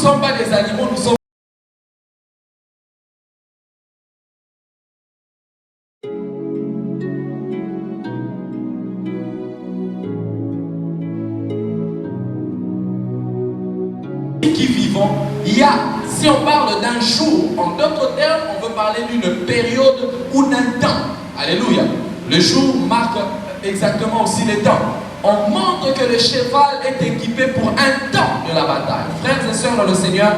sommes pas des animaux, nous sommes qui vivons. Il y a, si on parle d'un jour, en d'autres termes, on veut parler d'une période ou d'un temps. Alléluia. Le jour marque exactement aussi les temps. On montre que le cheval est équipé pour un temps de la bataille. Frères et sœurs dans le Seigneur,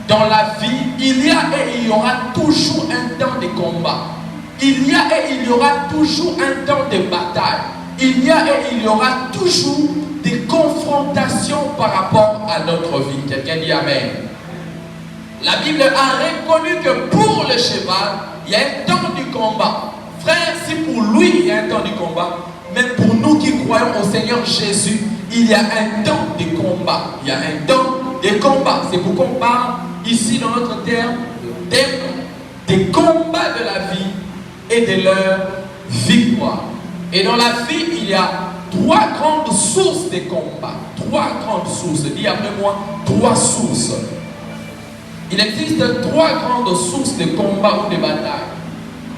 dans la vie, il y a et il y aura toujours un temps de combat. Il y a et il y aura toujours un temps de bataille. Il y a et il y aura toujours des confrontations par rapport à notre vie. Quelqu'un dit Amen. La Bible a reconnu que pour le cheval, il y a un temps du combat. Frère, si pour lui il y a un temps du combat, même pour nous qui croyons au Seigneur Jésus, il y a un temps de combat. Il y a un temps de combat. C'est pourquoi on parle ici dans notre terme des combats de la vie et de leur victoire. Et dans la vie, il y a trois grandes sources de combat. Trois grandes sources. Dis après moi, trois sources. Il existe trois grandes sources de combat ou de bataille.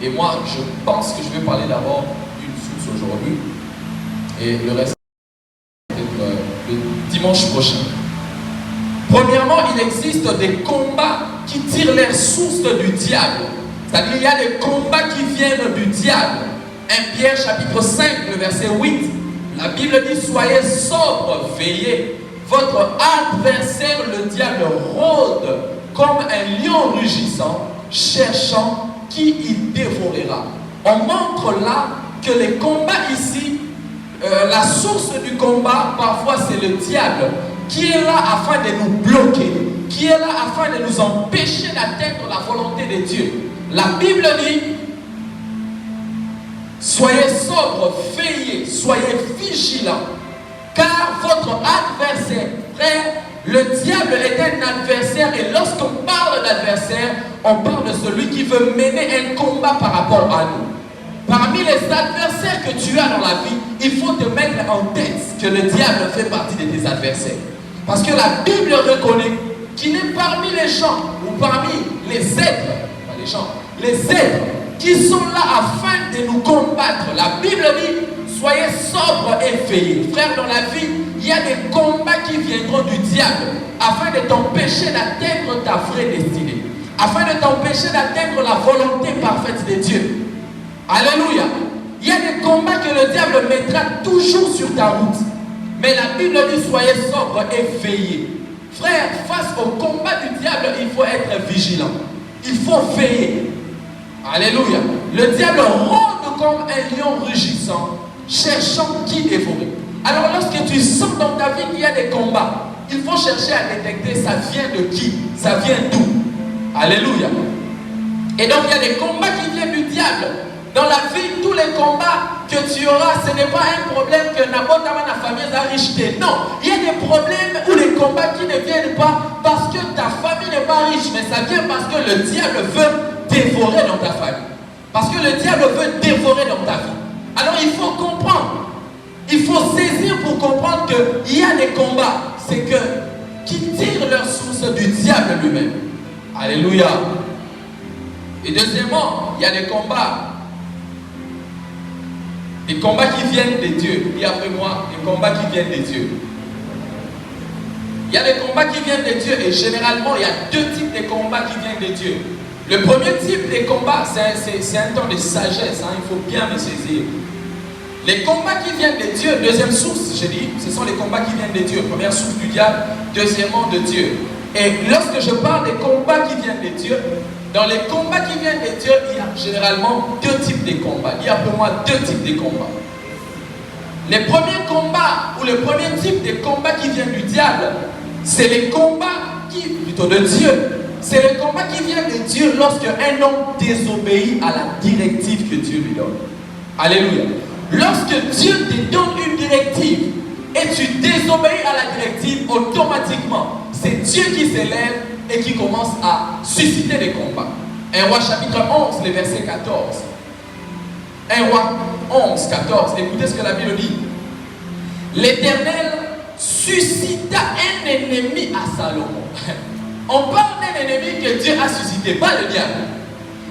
Et moi, je pense que je vais parler d'abord d'une source aujourd'hui. Et le reste, peut-être le dimanche prochain. Premièrement, il existe des combats qui tirent leur source du diable. C'est-à-dire qu'il y a des combats qui viennent du diable. 1 Pierre chapitre 5, le verset 8. La Bible dit, soyez sobres, veillez. Votre adversaire, le diable, rôde comme un lion rugissant, cherchant qui il dévorera. On montre là que les combats ici, la source du combat, parfois c'est le diable, qui est là afin de nous bloquer, qui est là afin de nous empêcher d'atteindre la volonté de Dieu. La Bible dit, soyez sobres, veillez, soyez vigilants, car votre adversaire, frère, le diable est un adversaire, et lorsqu'on parle d'adversaire, on parle de celui qui veut mener un combat par rapport à nous. Parmi les adversaires que tu as dans la vie, il faut te mettre en tête que le diable fait partie de tes adversaires. Parce que la Bible reconnaît qu'il est parmi les gens, ou parmi les êtres, pas les gens, les êtres qui sont là afin de nous combattre. La Bible dit, soyez sobres et veillez. Frère, dans la vie, il y a des combats qui viendront du diable afin de t'empêcher d'atteindre ta vraie destinée, afin de t'empêcher d'atteindre la volonté parfaite de Dieu. Alléluia. Il y a des combats que le diable mettra toujours sur ta route. Mais la Bible dit, soyez sobres et veillez. Frère, face au combat du diable, il faut être vigilant. Il faut veiller. Alléluia. Le diable rôde comme un lion rugissant, cherchant qui dévorer. Alors lorsque tu sens dans ta vie qu'il y a des combats, il faut chercher à détecter ça vient de qui, ça vient d'où. Alléluia. Et donc il y a des combats qui viennent du diable. Dans la vie, tous les combats que tu auras, ce n'est pas un problème que n'importe la famille a richeté. Non, il y a des problèmes ou des combats qui ne viennent pas parce que ta famille n'est pas riche, mais ça vient parce que le diable veut dévorer dans ta famille. Parce que le diable veut dévorer dans ta vie. Alors il faut comprendre. Il faut saisir pour comprendre qu'il y a des combats. C'est que qui tirent leur source du diable lui-même. Alléluia. Et deuxièmement, il y a des combats. Des combats qui viennent de Dieu. Dis après moi, des combats qui viennent de Dieu. Il y a des combats qui viennent de Dieu et généralement, il y a deux types de combats qui viennent de Dieu. Le premier type de combat, c'est un temps de sagesse. Il faut bien le saisir. Les combats qui viennent de Dieu, deuxième source, j'ai dit, ce sont les combats qui viennent de Dieu. Première source du diable, deuxièmement de Dieu. Et lorsque je parle des combats qui viennent de Dieu, dans les combats qui viennent de Dieu, il y a généralement deux types de combats. Il y a pour moi deux types de combats. Les premiers combats, ou le premier type de combats qui viennent du diable, c'est les combats qui, plutôt de Dieu. C'est les combats qui viennent de Dieu lorsque un homme désobéit à la directive que Dieu lui donne. Alléluia. Lorsque Dieu te donne une directive et tu désobéis à la directive, automatiquement, c'est Dieu qui s'élève et qui commence à susciter des combats. 1 Roi chapitre 11, le verset 14. 1 Roi 11, 14. Écoutez ce que la Bible dit. L'Éternel suscita un ennemi à Salomon. On parle d'un ennemi que Dieu a suscité, pas le diable.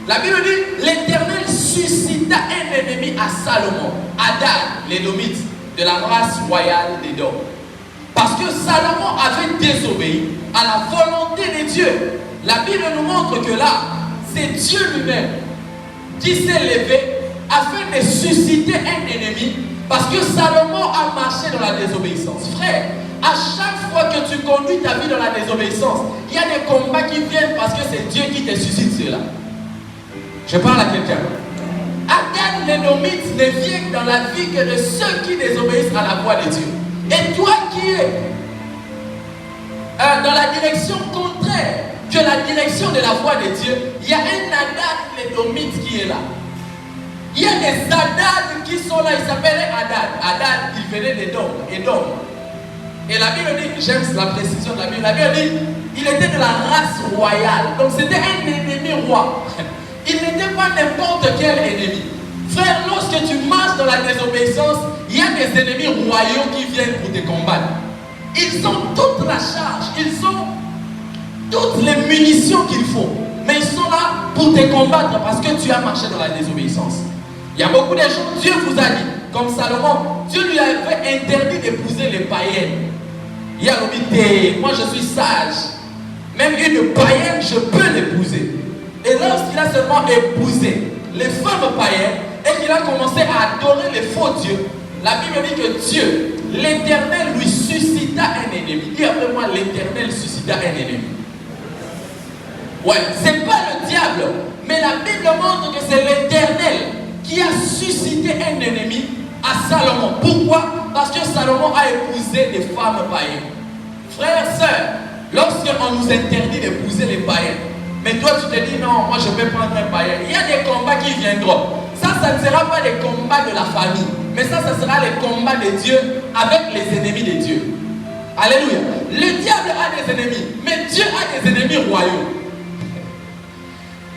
La Bible dit, l'Éternel suscita un ennemi à Salomon, Hadad, l'édomite, de la race royale d'Édom. Parce que Salomon avait désobéi à la volonté de Dieu. La Bible nous montre que là, c'est Dieu lui-même qui s'est levé afin de susciter un ennemi, parce que Salomon a marché dans la désobéissance. Frère, à chaque fois que tu conduis ta vie dans la désobéissance, il y a des combats qui viennent parce que c'est Dieu qui te suscite cela. Je parle à quelqu'un. Hadad l'édomite ne vient dans la vie que de ceux qui désobéissent à la voix de Dieu. Et toi qui es dans la direction contraire que la direction de la voix de Dieu, il y a un Hadad l'édomite qui est là. Il y a des Hadad qui sont là, ils s'appelaient Hadad. Hadad, il venait d'Édom. Et la Bible dit, j'aime la précision de la Bible dit, il était de la race royale. Donc c'était un ennemi roi. Il n'était pas n'importe quel ennemi. Frère, lorsque tu marches dans la désobéissance, il y a des ennemis royaux qui viennent pour te combattre. Ils ont toute la charge, ils ont toutes les munitions qu'il faut. Mais ils sont là pour te combattre parce que tu as marché dans la désobéissance. Il y a beaucoup de gens, Dieu vous a dit, comme Salomon, Dieu lui avait interdit d'épouser les païennes. Il y a l'obité, moi je suis sage. Même une païenne, je peux l'épouser. Et lorsqu'il a seulement épousé les femmes païennes et qu'il a commencé à adorer les faux dieux, la Bible dit que Dieu, l'Éternel, lui suscita un ennemi. Dis après moi, l'Éternel suscita un ennemi. Ouais, c'est pas le diable, mais la Bible montre que c'est l'Éternel qui a suscité un ennemi à Salomon. Pourquoi? Parce que Salomon a épousé des femmes païennes. Frères, sœurs, lorsqu'on nous interdit d'épouser les païens, mais toi tu te dis non, moi je vais prendre un païen, il y a des combats qui viendront. Ça ne sera pas des combats de la famille, mais ça sera les combats de Dieu avec les ennemis de Dieu. Alléluia. Le diable a des ennemis, mais Dieu a des ennemis royaux.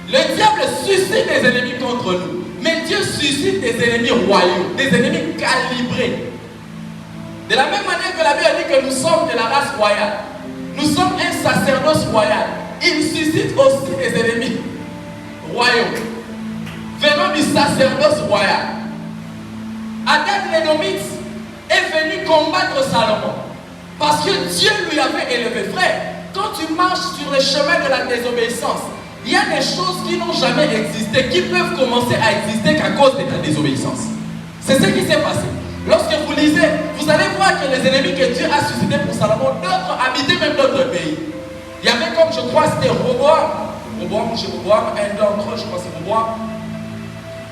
Le diable suscite des ennemis contre nous, mais Dieu suscite des ennemis royaux, des ennemis calibrés. De la même manière que la Bible dit que nous sommes de la race royale, nous sommes un sacerdoce royal. Il suscite aussi des ennemis royaux venant du sacerdoce royal. Hadad l'édomite est venu combattre Salomon parce que Dieu lui avait élevé. Frère, quand tu marches sur le chemin de la désobéissance, il y a des choses qui n'ont jamais existé, qui peuvent commencer à exister qu'à cause de ta désobéissance. C'est ce qui s'est passé. Lorsque vous lisez, vous allez voir que les ennemis que Dieu a suscités pour Salomon, d'autres habitaient même d'autres pays. Il y avait comme, je crois, c'était Roboam, un d'entre eux, je crois c'est Roboam.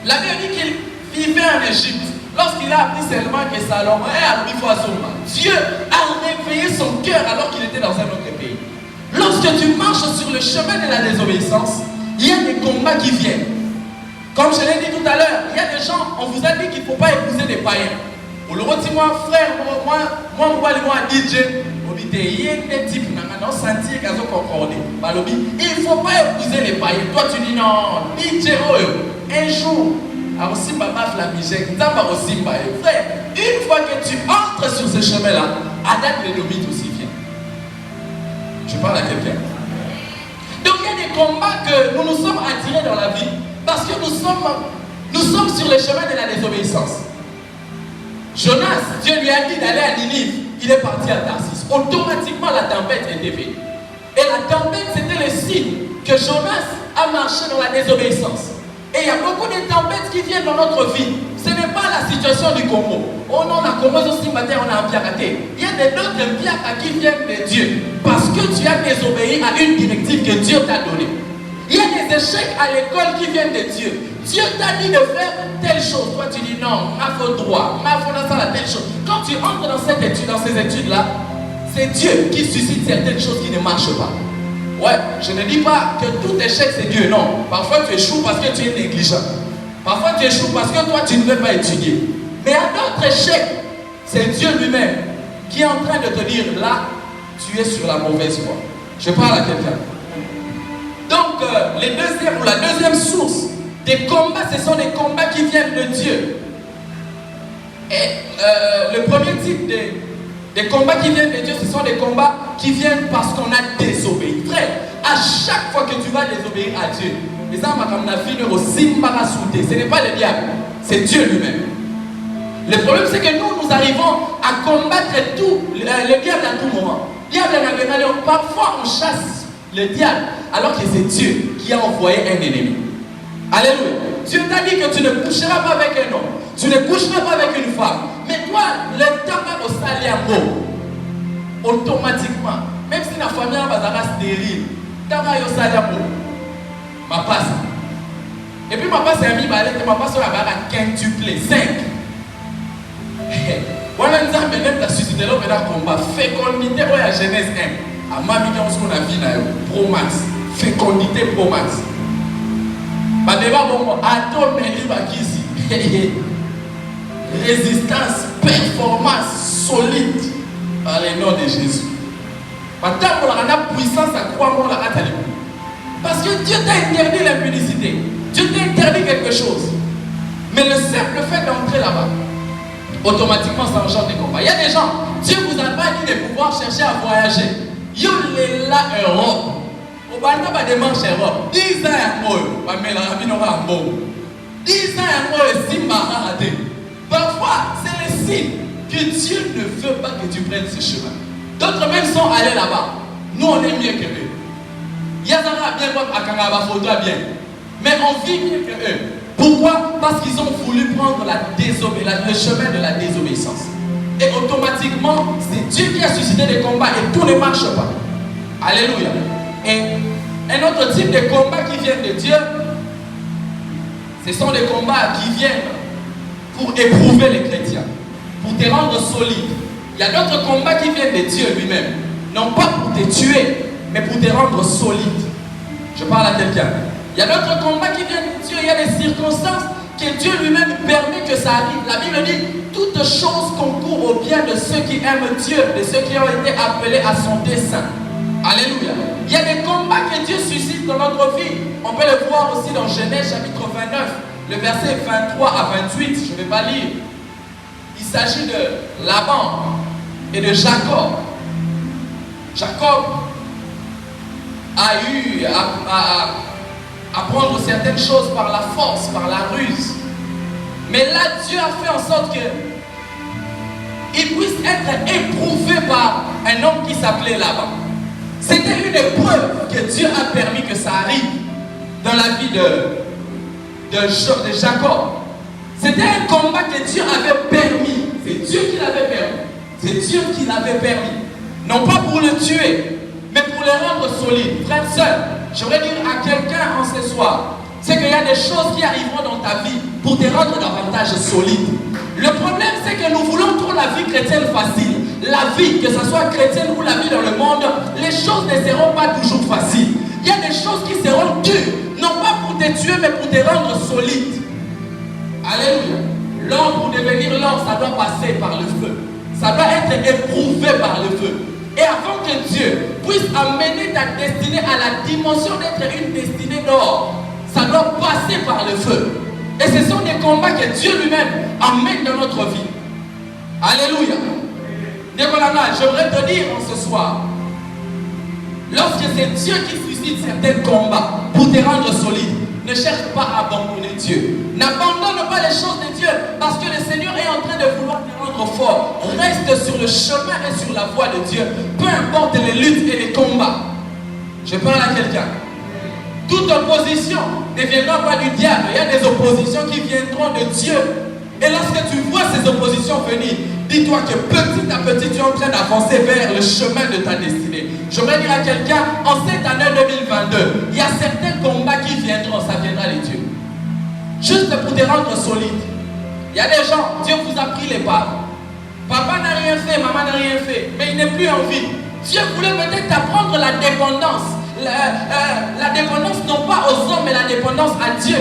La Bible dit qu'il vivait en Égypte. Lorsqu'il a appris seulement que Salomon est appris fois seulement, Dieu a réveillé son cœur alors qu'il était dans un autre pays. Lorsque tu marches sur le chemin de la désobéissance, il y a des combats qui viennent. Comme je l'ai dit tout à l'heure, il y a des gens, on vous a dit qu'il ne faut pas épouser des païens. Pour le retour, moi, frère, moi, DJ, il y a des types il ne faut pas épouser les païens. Toi, tu dis non, DJ, un jour, frère, une fois que tu entres sur ce chemin-là, Hadad l'édomite aussi vient. Je parle à quelqu'un. Donc il y a des combats que nous nous sommes attirés dans la vie parce que nous sommes sur le chemin de la désobéissance. Jonas, Dieu lui a dit d'aller à Ninive, il est parti à Tarsis. Automatiquement la tempête est venue. Et la tempête c'était le signe que Jonas a marché dans la désobéissance. Et il y a beaucoup de tempêtes qui viennent dans notre vie. Ce n'est pas la situation du Congo. Oh non, la Congo aussi matin on a empiaraté. Il y a d'autres piacs qui viennent de Dieu. Parce que tu as désobéi à une directive que Dieu t'a donnée. Il y a des échecs à l'école qui viennent de Dieu. Dieu t'a dit de faire telle chose. Toi tu dis non, ma faute droit, ma faute dans ça, telle chose. Quand tu entres dans cette étude, dans ces études-là, c'est Dieu qui suscite certaines choses qui ne marchent pas. Ouais, je ne dis pas que tout échec c'est Dieu, non. Parfois tu échoues parce que tu es négligent. Parfois tu échoues parce que toi tu ne veux pas étudier. Mais à d'autres échecs, c'est Dieu lui-même qui est en train de te dire là, tu es sur la mauvaise voie. Je parle à quelqu'un. Donc, la deuxième source des combats, ce sont des combats qui viennent de Dieu. Et le premier type des combats qui viennent de Dieu, ce sont des combats qui viennent parce qu'on a désobéi. Frère, que tu vas désobéir à Dieu. Et ça, ce n'est pas le diable, c'est Dieu lui-même. Le problème, c'est que nous arrivons à combattre tout, le diable à tout moment. Parfois, on chasse le diable, alors que c'est Dieu qui a envoyé un ennemi. Alléluia. Dieu t'a dit que tu ne coucheras pas avec un homme, tu ne coucheras pas avec une femme. Mais toi, le temps va au saliamo. Automatiquement, même si la famille est stérile, tu vas au saliamo. Ma passe. Et puis ma passe est amie, ma passe est quintuplé, 5. Voilà, nous avons maintenant suscité le combat. Fécondité, ouais, à Genèse 1. À ma vie, on a vu Pro Max. Fécondité Pro Max. Bah, débat, bon, atome, ici. Résistance, performance solide. Par le nom de Jésus. Bah, tant qu'on a puissance à croire, on a raté. Parce que Dieu t'a interdit l'impudicité. Dieu t'a interdit quelque chose. Mais le simple fait d'entrer là-bas, automatiquement ça engendre des combats. Il y a des gens, Dieu vous a pas dit de pouvoir chercher à voyager. Yo est là Europe. Au Banda va démarche Europe. 10 ans à moi, mais la rabine aura un mot. 10 ans à moi, si raté. Parfois, c'est le signe que Dieu ne veut pas que tu prennes ce chemin. D'autres même sont allés là-bas. Nous, on est mieux que eux. Yazara bien, Akangaba photo bien. Mais on vit mieux que eux. Pourquoi? Parce qu'ils ont voulu prendre le chemin de la désobéissance. Et automatiquement, c'est Dieu qui a suscité des combats et tout ne marche pas. Alléluia. Et un autre type de combat qui vient de Dieu, ce sont des combats qui viennent pour éprouver les chrétiens, pour te rendre solide. Il y a d'autres combats qui viennent de Dieu lui-même, non pas pour te tuer, mais pour te rendre solide. Je parle à quelqu'un. Il y a d'autres combats qui viennent de Dieu, il y a des circonstances que Dieu lui-même permet que ça arrive. La Bible dit, toutes choses concourent au bien de ceux qui aiment Dieu, de ceux qui ont été appelés à son dessein. Alléluia. Il y a des combats que Dieu suscite dans notre vie. On peut le voir aussi dans Genèse chapitre 29, le verset 23 à 28. Je ne vais pas lire. Il s'agit de Laban et de Jacob. Jacob a eu à prendre certaines choses par la force, par la ruse. Mais là, Dieu a fait en sorte qu'il puisse être éprouvé par un homme qui s'appelait Laban. C'était une épreuve que Dieu a permis que ça arrive dans la vie de Jacob. C'était un combat que Dieu avait permis. C'est Dieu qui l'avait permis. C'est Dieu qui l'avait permis. Non pas pour le tuer, mais pour le rendre solide. Frère, sœur, j'aimerais dire à quelqu'un en ce soir, c'est qu'il y a des choses qui arriveront dans ta vie pour te rendre davantage solide. Le problème, c'est que nous voulons trop la vie chrétienne facile. La vie, que ce soit chrétienne ou la vie dans le monde, les choses ne seront pas toujours faciles. Il y a des choses qui seront dures, non pas pour te tuer, mais pour te rendre solide. Alléluia. L'or, pour devenir l'or, ça doit passer par le feu. Ça doit être éprouvé par le feu. Et avant que Dieu puisse amener ta destinée à la dimension d'être une destinée d'or, ça doit passer par le feu. Et ce sont des combats que Dieu lui-même amène dans notre vie. Alléluia. J'aimerais te dire en ce soir, lorsque c'est Dieu qui suscite certains combats pour te rendre solide, ne cherche pas à abandonner Dieu. N'abandonne pas les choses de Dieu parce que le Seigneur est en train de vouloir te rendre fort. Reste sur le chemin et sur la voie de Dieu. Peu importe les luttes et les combats. Je parle à quelqu'un. Toute opposition ne viendra pas du diable. Il y a des oppositions qui viendront de Dieu. Et lorsque tu vois ces oppositions venir, dis-toi que petit à petit tu es en train d'avancer vers le chemin de ta destinée. J'aimerais dire à quelqu'un, en cette année 2022, il y a certains combats qui viendront, ça viendra de Dieu. Juste pour te rendre solide. Il y a des gens, Dieu vous a pris les pas. Papa n'a rien fait, maman n'a rien fait, mais il n'est plus en vie. Dieu voulait peut-être t'apprendre la dépendance. La dépendance non pas aux hommes, mais la dépendance à Dieu.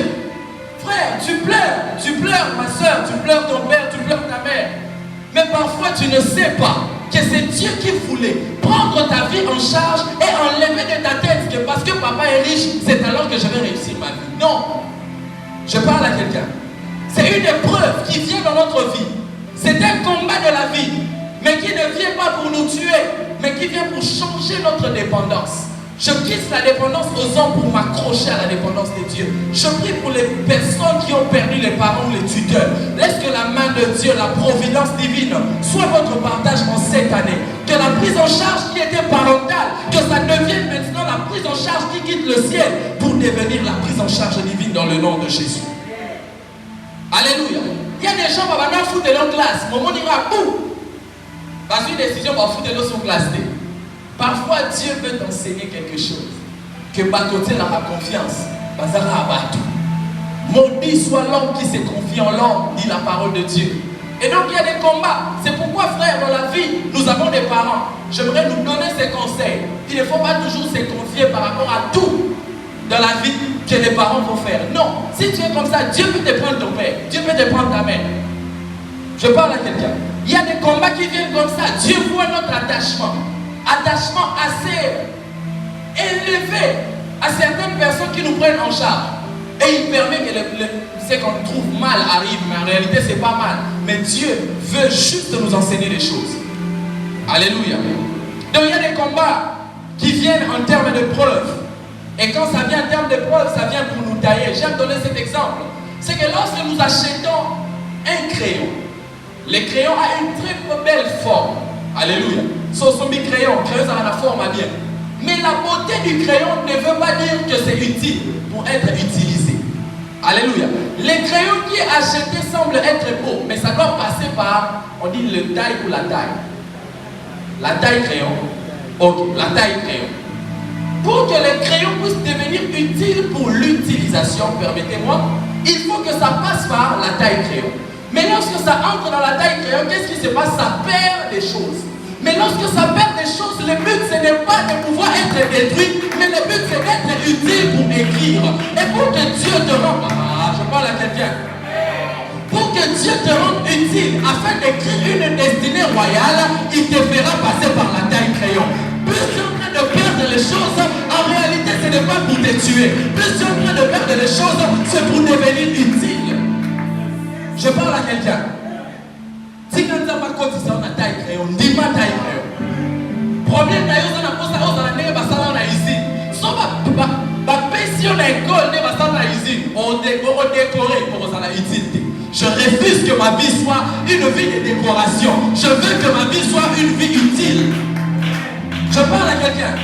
Frère, tu pleures ma soeur, tu pleures ton père, tu pleures ta mère. Mais parfois tu ne sais pas que c'est Dieu qui voulait prendre ta vie en charge et enlever de ta tête que parce que papa est riche, c'est alors que je vais réussir ma vie. Non, je parle à quelqu'un. C'est une épreuve qui vient dans notre vie. C'est un combat de la vie, mais qui ne vient pas pour nous tuer, mais qui vient pour changer notre dépendance. Je quitte la dépendance aux hommes pour m'accrocher à la dépendance de Dieu. Je prie pour les personnes qui ont perdu les parents ou les tuteurs. Laisse que la main de Dieu, la providence divine, soit votre partage en cette année. Que la prise en charge qui était parentale, que ça devienne maintenant la prise en charge qui quitte le ciel pour devenir la prise en charge divine dans le nom de Jésus. Alléluia. Il y a des gens qui vont foutre leur classe. Moment ira où? Parce qu'une décision va foutre leur son classe. Parfois, Dieu veut t'enseigner quelque chose. Que Batoté a confiance. Bazara Abatou. Maudit soit l'homme qui se confie en l'homme, dit la parole de Dieu. Et donc, il y a des combats. C'est pourquoi, frère, dans la vie, nous avons des parents. J'aimerais nous donner ces conseils. Il ne faut pas toujours se confier par rapport à tout dans la vie que les parents vont faire. Non. Si tu es comme ça, Dieu peut te prendre ton père. Dieu peut te prendre ta mère. Je parle à quelqu'un. Il y a des combats qui viennent comme ça. Dieu voit notre attachement. Attachement assez élevé à certaines personnes qui nous prennent en charge. Et il permet que ce qu'on trouve mal arrive, mais en réalité c'est pas mal. Mais Dieu veut juste nous enseigner des choses. Alléluia. Donc il y a des combats qui viennent en termes de preuves. Et quand ça vient en termes de preuves, ça vient pour nous tailler. J'aime donner cet exemple. C'est que lorsque nous achetons un crayon, le crayon a une très belle forme. Alléluia. Son crayon ça a la forme à bien. Mais la beauté du crayon ne veut pas dire que c'est utile pour être utilisé. Alléluia. Les crayons qui est acheté semblent être beaux, mais ça doit passer par, on dit le taille ou la taille. La taille crayon. Ok, la taille crayon. Pour que les crayons puissent devenir utiles pour l'utilisation, permettez-moi, il faut que ça passe par la taille crayon. Mais lorsque ça entre dans la taille crayon, qu'est-ce qui se passe? Ça perd des choses. Mais lorsque ça perd des choses, le but ce n'est pas de pouvoir être détruit, mais le but c'est d'être utile pour écrire. Et pour que Dieu te rende, je parle à quelqu'un, pour que Dieu te rende utile, afin d'écrire une destinée royale, il te fera passer par la taille crayon. Plus tu es en train de perdre les choses, en réalité ce n'est pas pour te tuer. Plus tu es en train de perdre les choses, c'est pour devenir utile. Je parle à quelqu'un. Si quand tu n'as pas côté ça, on a taille crayon, dis ma taille crayon. Problème d'ailleurs, on a posé ça, on a négé, on a ici. Sauf si on a école, on a ici. On décoré pour ça la utilité. Je refuse que ma vie soit une vie de décoration. Je veux que ma vie soit une vie utile. Je parle à quelqu'un.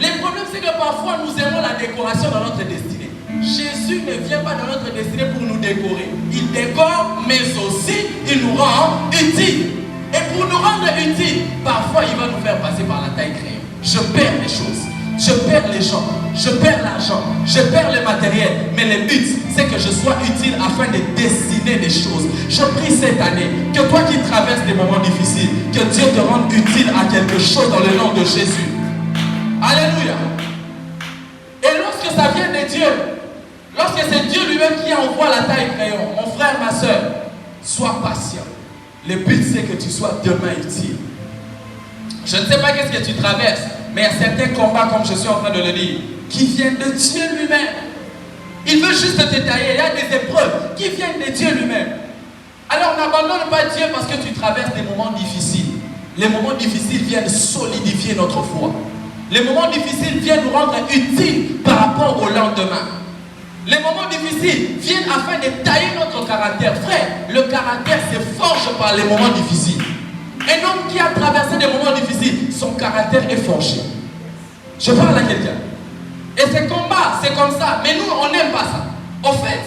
Le problème, c'est que parfois nous aimons la décoration dans notre destinée. Jésus ne vient pas dans notre destinée pour nous décorer. Il décore, mais aussi il nous rend utiles. Et pour nous rendre utiles, parfois il va nous faire passer par la taille crayon. Je perds les choses, je perds les gens, je perds l'argent, je perds le matériel. Mais le but, c'est que je sois utile afin de dessiner des choses. Je prie cette année que toi qui traverses des moments difficiles, que Dieu te rende utile à quelque chose dans le nom de Jésus. Alléluia. Et lorsque ça vient de Dieu, lorsque c'est Dieu lui-même qui envoie la taille crayon, mon frère, ma soeur, sois patient. Le but c'est que tu sois demain utile. Je ne sais pas qu'est-ce que tu traverses, mais il y a certains combats, comme je suis en train de le dire, qui viennent de Dieu lui-même. Il veut juste te tailler. Il y a des épreuves qui viennent de Dieu lui-même. Alors n'abandonne pas Dieu parce que tu traverses des moments difficiles. Les moments difficiles viennent solidifier notre foi. Les moments difficiles viennent nous rendre utiles par rapport au lendemain. Les moments difficiles viennent afin de tailler notre caractère. Frère, le caractère se forge par les moments difficiles. Un homme qui a traversé des moments difficiles, son caractère est forgé. Je parle à quelqu'un. Et ces combats, c'est comme ça. Mais nous, on n'aime pas ça. En fait,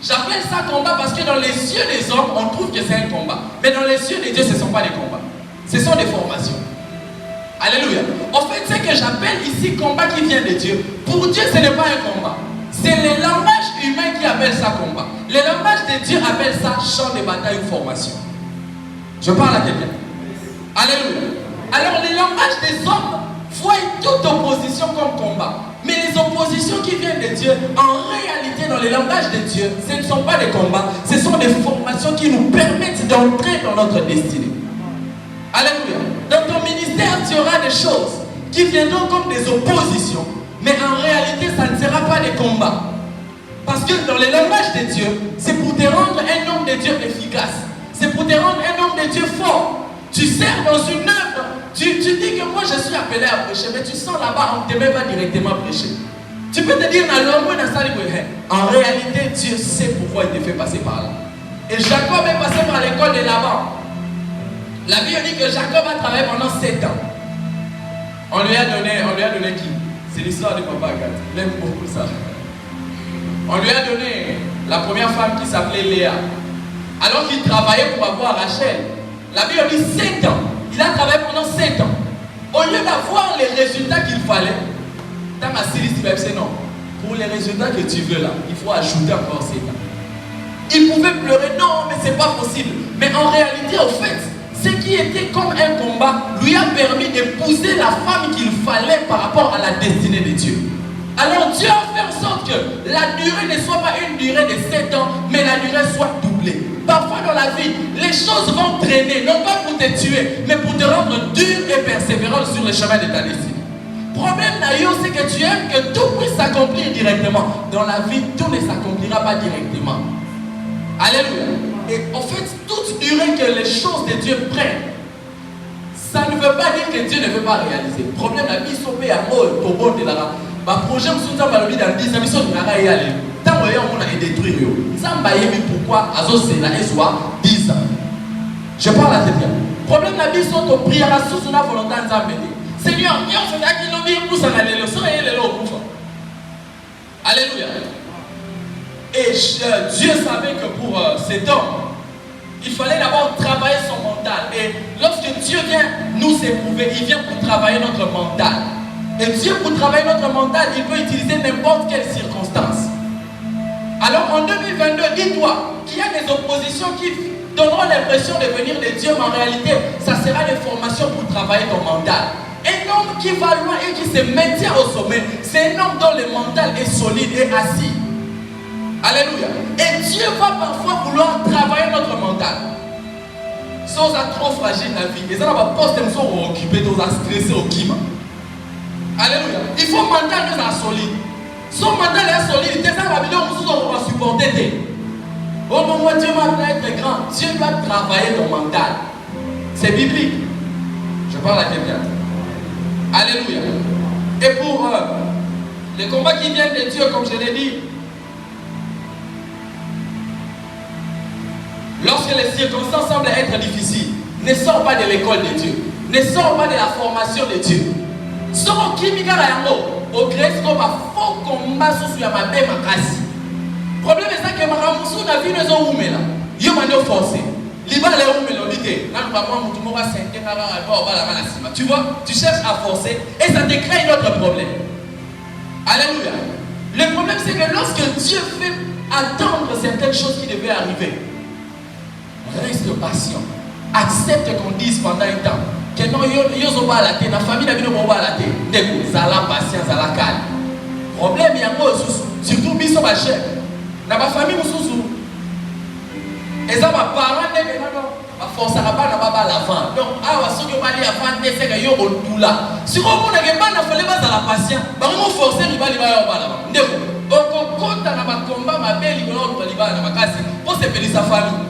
j'appelle ça combat parce que dans les yeux des hommes, on trouve que c'est un combat. Mais dans les yeux de Dieu, ce ne sont pas des combats. Ce sont des formations. Alléluia. En fait, ce que j'appelle ici combat qui vient de Dieu, pour Dieu, ce n'est pas un combat. C'est le langage humain qui appelle ça combat. Le langage de Dieu appelle ça champ de bataille ou formation. Je parle à quelqu'un. Alléluia. Alors, le langage des hommes voit toute opposition comme combat. Mais les oppositions qui viennent de Dieu, en réalité, dans le langage de Dieu, ce ne sont pas des combats, ce sont des formations qui nous permettent d'entrer dans notre destinée. Alléluia. Dans ton ministère, tu auras des choses qui viendront comme des oppositions. Mais en réalité, ça ne sera pas des combats. Parce que dans le langage de Dieu, c'est pour te rendre un homme de Dieu efficace. C'est pour te rendre un homme de Dieu fort. Tu sers dans une œuvre Tu dis que moi je suis appelé à prêcher, mais tu sens là-bas, on ne te met pas directement prêcher. Tu peux te dire, en réalité, Dieu sait pourquoi il te fait passer par là. Et Jacob est passé par l'école de Laban. La Bible dit que Jacob a travaillé pendant 7 ans. On lui a donné qui? C'est l'histoire de papa Agathe. Il aime beaucoup ça. On lui a donné la première femme qui s'appelait Léa. Alors qu'il travaillait pour avoir Rachel. La Bible dit 7 ans. Il a travaillé pendant 7 ans. Au lieu d'avoir les résultats qu'il fallait, dans ma série, c'est non. Pour les résultats que tu veux là, il faut ajouter encore 7 ans. Il pouvait pleurer, non, mais c'est pas possible. Mais en réalité, au fait, ce qui était comme un combat lui a permis d'épouser la femme qu'il fallait par rapport à la destinée de Dieu. Alors Dieu a fait en sorte que la durée ne soit pas une durée de 7 ans, mais la durée soit doublée. Parfois dans la vie, les choses vont traîner, non pas pour te tuer, mais pour te rendre dur et persévérant sur le chemin de ta destinée. Le problème, c'est que tu aimes que tout puisse s'accomplir directement. Dans la vie, tout ne s'accomplira pas directement. Alléluia. Et en fait, toute durée que les choses de Dieu prennent, ça ne veut pas dire que Dieu ne veut pas réaliser. Le problème, la vie sauve à mort, au bon de la projet, nous sommes dans 10 ans, nous sommes y aller. Tant qu'on a détruit, ça m'a dit pourquoi c'est là et soit 10 ans. Je parle à quelqu'un. Le problème, la vie sauve au prière à sous la volonté de Zambédi. Seigneur, il y a un fait qui nous dit pour s'en aller, le sang et le lot. Alléluia. Et Dieu savait que pour cet homme, il fallait d'abord travailler son mental. Et lorsque Dieu vient nous éprouver, il vient pour travailler notre mental. Et Dieu, pour travailler notre mental, il peut utiliser n'importe quelle circonstance. Alors en 2022, dis-toi qu'il y a des oppositions qui donneront l'impression de venir de Dieu, mais en réalité, ça sera des formations pour travailler ton mental. Un homme qui va loin et qui se maintient au sommet, c'est un homme dont le mental est solide et assis. Alléluia. Et Dieu va parfois vouloir travailler notre mental. Si on a trop fragile la vie, et ça va pas se occuper de nous stresser au climat. Alléluia. Il faut mental nous solide. Son mental est solide. Tes amis on va supporter. Oh non, moi Dieu m'a appelé à être grand. Dieu va travailler ton mental. C'est biblique. Je parle à quelqu'un. Alléluia. Et pour les combats qui viennent de Dieu, comme je l'ai dit, lorsque les circonstances semblent être difficiles, ne sors pas de l'école de Dieu. Ne sors pas de la formation de Dieu. Sors au Kimika Yango. Au Grèce, il faut combat sur la main makasi. Le problème est que Maramusu n'a vu les hommes là. Il m'a forcé. Tu vois, tu cherches à forcer et ça te crée un autre problème. Alléluia. Le problème c'est que lorsque Dieu fait attendre certaines choses qui devaient arriver, reste patient. Accepte qu'on dise pendant un temps que non, la famille n'a pas la tête. Zala patience, zala calme. Problème, il y a surtout biso ma chef. Dans ma famille, et ça va parler de ma force à la l'avant. Donc, si on va aller avant, c'est que yo on là. Si on n'a pas fallu pas à la patience, bah on forcer il va l'avant. Ndeko, on compte dans ma combat ma belle il va dans ma casse pour se payer sa famille.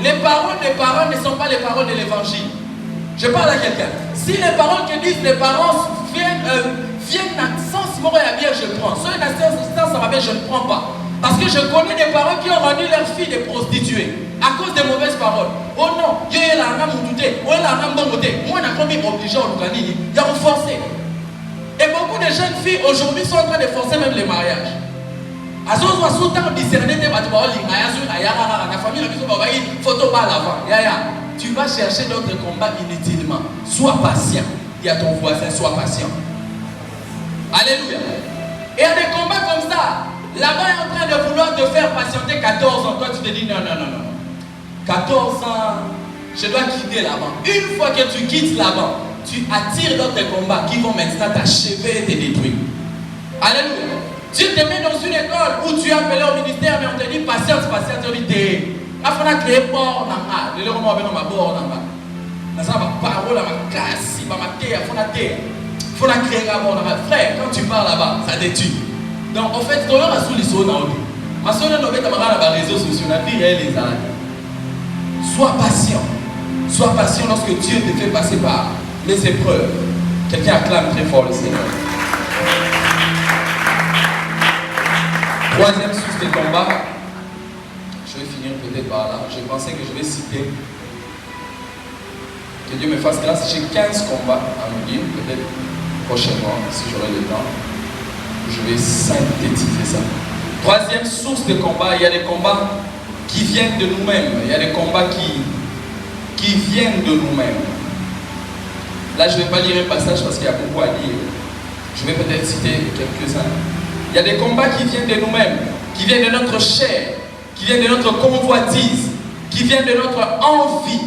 Les paroles des parents ne sont pas les paroles de l'évangile. Je parle à quelqu'un. Si les paroles que disent les parents viennent dans le sens où je prends. Soit dans le sens ça va bien, je ne prends pas. Parce que je connais des parents qui ont rendu leurs filles des prostituées à cause des mauvaises paroles. Oh non, il y a la rame moutouté, oh la rame bongoté. Moi, on a commis obligé au Lukanini. Il y a forcé. Et beaucoup de jeunes filles aujourd'hui sont en train de forcer même les mariages. À ce moment-là, sous temps discerner des bâtiments, la famille, photo pas à l'avant. Tu vas chercher d'autres combats inutilement. Sois patient. Il y a ton voisin, sois patient. Alléluia. Et il y a des combats comme ça. Là-bas est en train de vouloir te faire patienter 14 ans. Toi, tu te dis non. 14 ans, je dois quitter là-bas. Une fois que tu quittes là-bas, tu attires d'autres combats qui vont maintenant t'achever et te détruire. Alléluia. Dieu te met dans une école où tu es appelé au ministère, mais on te dit patience, on dit t'es. Il faut créer port dans ma. Le moment où on va bord dans ma. Ça va parole à ma casse, il va ma terre, il faut la créer d'abord dans ma. Frère, quand tu pars là-bas, ça te tue. Donc en fait, quand on a sous les sauts dans le ma soeur n'a pas les réseaux sociaux, la vie réelle les a. Sois patient lorsque Dieu te fait passer par les épreuves. Quelqu'un acclame très fort le Seigneur. Troisième source de combat, je vais finir peut-être par là. Je pensais que je vais citer, que Dieu me fasse grâce. J'ai 15 combats à nous dire, peut-être prochainement, si j'aurai le temps. Je vais synthétiser ça. Troisième source de combat, il y a des combats qui viennent de nous-mêmes. Il y a des combats qui viennent de nous-mêmes. Là, je ne vais pas lire un passage parce qu'il y a beaucoup à lire. Je vais peut-être citer quelques-uns. Il y a des combats qui viennent de nous-mêmes, qui viennent de notre chair, qui viennent de notre convoitise, qui viennent de notre envie,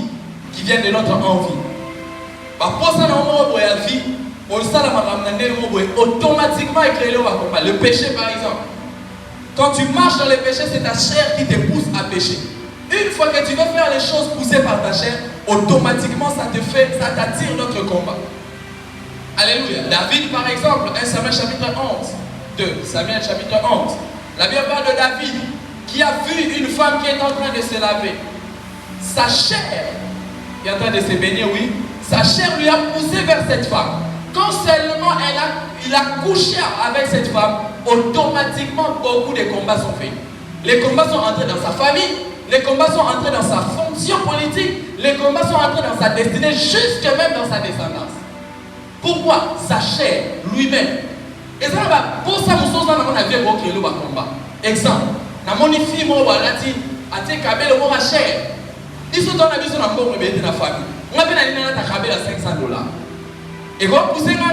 qui viennent de notre envie. Automatiquement, le péché par exemple. Quand tu marches dans le péché, c'est ta chair qui te pousse à pécher. Une fois que tu veux faire les choses poussées par ta chair, automatiquement ça t'attire notre combat. Alléluia. David par exemple, 1 Samuel chapitre 11, 2 Samuel chapitre 11. La Bible parle de David qui a vu une femme qui est en train de se laver. Sa chair qui est en train de se baigner, oui. Sa chair lui a poussé vers cette femme. Quand seulement il a couché avec cette femme, automatiquement beaucoup de combats sont faits. Les combats sont entrés dans sa famille, les combats sont entrés dans sa fonction politique, les combats sont entrés dans sa destinée, jusque même dans sa descendance. Pourquoi? Sa chair, lui-même. Et ça va, pour ça, nous sommes dans la vie pour créer le combat. Exemple, dans mon fille, moi, voilà, a été câblé le mot à chair. Ils sont dans la vie, ils sont dans la famille. On a bien allé dans la câblé à $500. Et quand vous êtes là,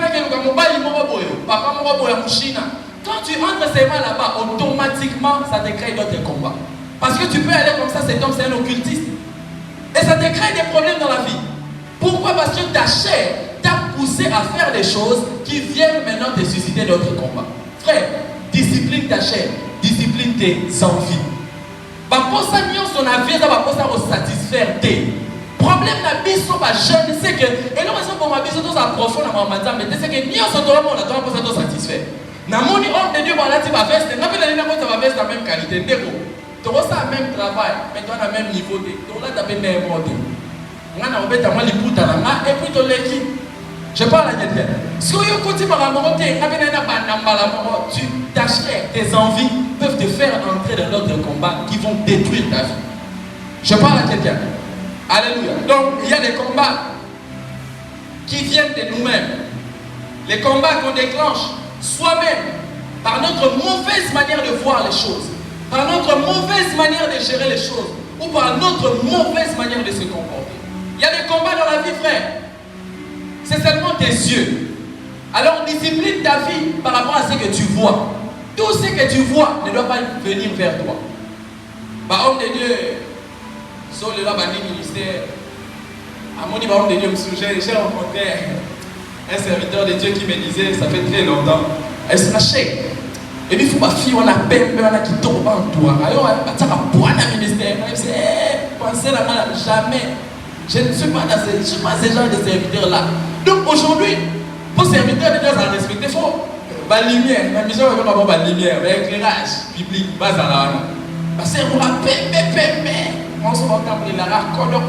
quand tu entres seulement là-bas, automatiquement, ça te crée d'autres combats. Parce que tu peux aller comme ça, cet homme, c'est un occultiste. Et ça te crée des problèmes dans la vie. Pourquoi? Parce que ta chair t'a poussé à faire des choses qui viennent maintenant te susciter d'autres combats. Frère, discipline ta chair, discipline tes envies. Pour ça, son avis, ça va satisfaire tes problème na biso ba jeune c'est que et non raison pour ma biso tous approfond na mamata mais c'est que ni on se doit on attend pour ça tout satisfait na moni homme de Dieu voilà tu vas veste na pas la ko ça va veste la même qualité ndeko to ça même travail mais toi na même niveau de to là tu as même mode ngana obeta moi liputa na et puis to leki je parle à quelqu'un si yo continue par monter na bena na banambala mo tu t'achètes tes envies peuvent te faire entrer dans d'autres combats qui vont détruire ta vie. Je parle à quelqu'un. Alléluia. Donc, il y a des combats qui viennent de nous-mêmes. Les combats qu'on déclenche soi-même par notre mauvaise manière de voir les choses, par notre mauvaise manière de gérer les choses, ou par notre mauvaise manière de se comporter. Il y a des combats dans la vie, frère. C'est seulement tes yeux. Alors, discipline ta vie par rapport à ce que tu vois. Tout ce que tu vois ne doit pas venir vers toi. Homme de Dieu, sur le ministère, à mon niveau, de Dieu me sujet, j'ai rencontré un serviteur de Dieu qui me disait, ça fait très longtemps, elle se lâchait. Et puis, il faut ma fille, on a peine, on a qui tombe en toi. Alors, on a un ministère. Elle disait, pensez là-bas, jamais. Je ne suis pas ce genre de serviteur-là. Donc, aujourd'hui, pour serviteur de Dieu, ça respecte. Il faut la lumière, la mission, il faut avoir la lumière, l'éclairage public, base à la parce qu'on a on se va t'appeler la raconte.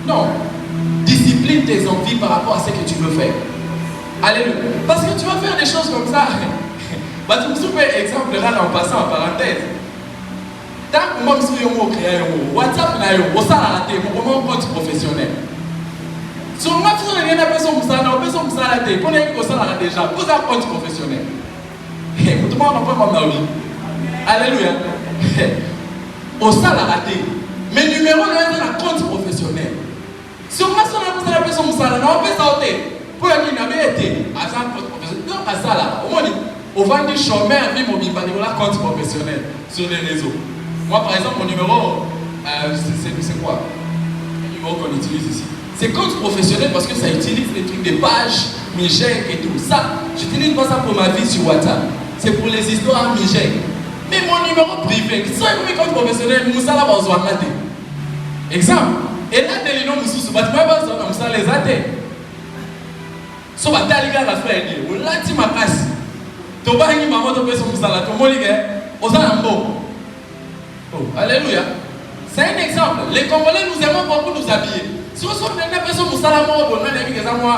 Non. Discipline tes envies par rapport à ce que tu veux faire. Alléluia. Parce que tu vas faire des choses comme ça. Tu me souviens exemple là en passant en parenthèse. Tant que moi je suis un WhatsApp là, on s'en a raté, mon compte professionnel. Sur moi, si on a une personne qui s'en a raté, on est comme ça déjà, vous avez un compte professionnel. Tout le monde n'a pas comme vie. Alléluia. Au salaire raté. Mais numéro 1 est un compte professionnel. Si on a son la personne qui s'en a fait sauter, pour y aller été à un compte professionnel. Donc à ça là, au moins on va dire chômeur vie mobile, un compte professionnel sur les réseaux. Moi par exemple mon numéro, c'est quoi? Le numéro qu'on utilise ici. C'est compte professionnel parce que ça utilise des trucs des pages, Mijek et tout ça. J'utilise pas ça pour ma vie sur WhatsApp. C'est pour les histoires Mijek. Mais mon numéro privé, qui sont un compte professionnel, Moussa là, on va exemple. Et là, les noms Moussa, tu vas pas Moussa les athées. So, tu as les gars la frère, ou là, tu m'as cassé. Tu vas y maman, tu peux se Moussa là, tu m'as dit, on s'en a Oh, alléluia. C'est un exemple. Les Congolais, nous aimons beaucoup nous habiller. Si vous avez une personne qui a moi